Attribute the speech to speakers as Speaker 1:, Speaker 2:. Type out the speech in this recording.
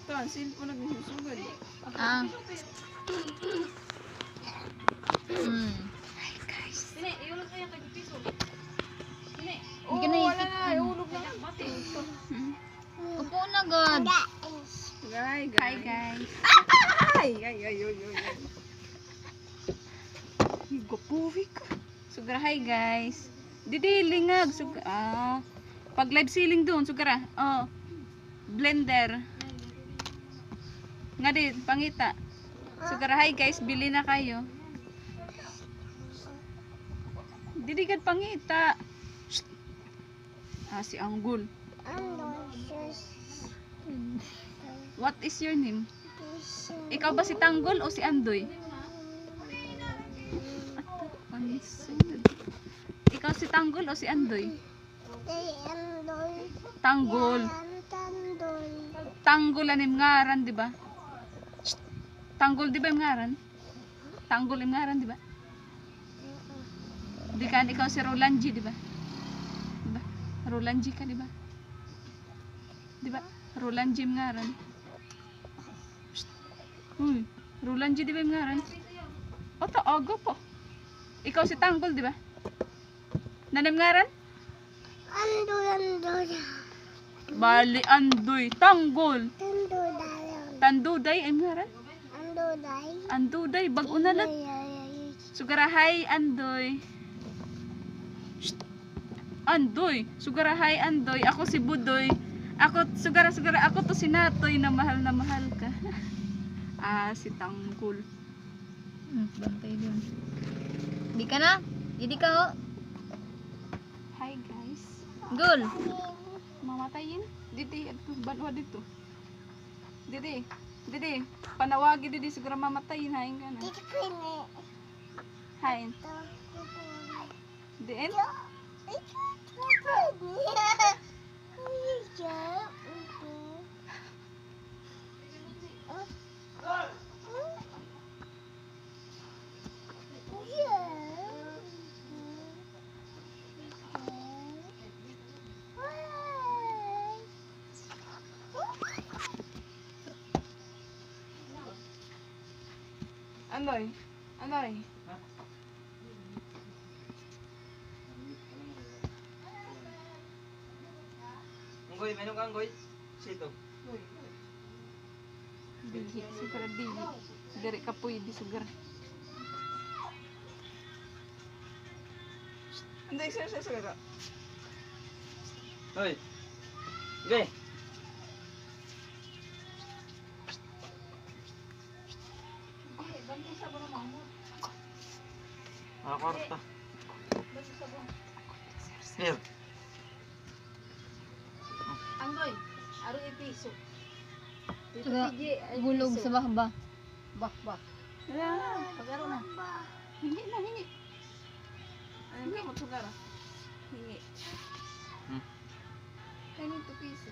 Speaker 1: Ito, ang cellphone na bisusugod.
Speaker 2: Ah.
Speaker 1: Hi guys.
Speaker 3: Dine, iulog ko yung tag-piso. Dine.
Speaker 1: Oh,
Speaker 2: Hindi ka na
Speaker 1: wala na. Iulog na.
Speaker 2: Upo na, God.
Speaker 1: Hi guys.
Speaker 2: Hi, guys.
Speaker 1: Ay, ay, ay, ay, ay, ay. Higapuwi ka.
Speaker 2: Sugar, hi, guys. Didi, lingag. Sugar. Pag live ceiling doon, sugar. Oh. Blender. Nga di, pangita. Sugar, hi, guys. Bili na kayo. Didi, kad pangita. Shh. Si Anggol. What is your name? Ikaw ba si Tanggol o si Andoy? Ikaw si Tanggol o si Andoy? Tanggol. Tanggol anim ngaran, di ba? Tanggol di ba yung ngaran? Tanggol yung ngaran, di ba? Di kan ikaw si Rolanji, di ba? Di ba? Rolanji ka, di ba? Di ba? Rolanji yung ngaran. Uy, Rolanji di ba yung ngaran? O, taaga po. Ikaw si Tanggol, di ba? Nanim ngaran? Bali, Andoy. Tanggol. Tanduday, ay ngaran? Anduday, bago na lang. Sugarahay, Andoy. Shh. Andoy. Sugarahay, Andoy. Ako si Budoy. Ako, sugara, ako to si Natoy na mahal ka. Si Tanggol. Bantay din. Di ka na? Hindi ka ho?
Speaker 1: Hi guys.
Speaker 2: Gul.
Speaker 1: Mamatayin? Didi, banwa dito. Didi, panawagi didi siguro mamatayin. Hain ka na. Hain. Diin? Anoy?
Speaker 4: Anggoy, meron ka anggoy? Sito.
Speaker 1: Digi, siguro digi. Dari ka po di sugar. Anday, sir.
Speaker 4: Hoy. Okay. Kwarta. Here.
Speaker 3: Anggoy, aro ipiso.
Speaker 2: Bulog sa bahba.
Speaker 3: Bak.
Speaker 1: Wala na.
Speaker 3: Pagaro na.
Speaker 1: Hingi. Ano ka mo sugar? Hingi.
Speaker 4: Hmm.
Speaker 1: I need to piece.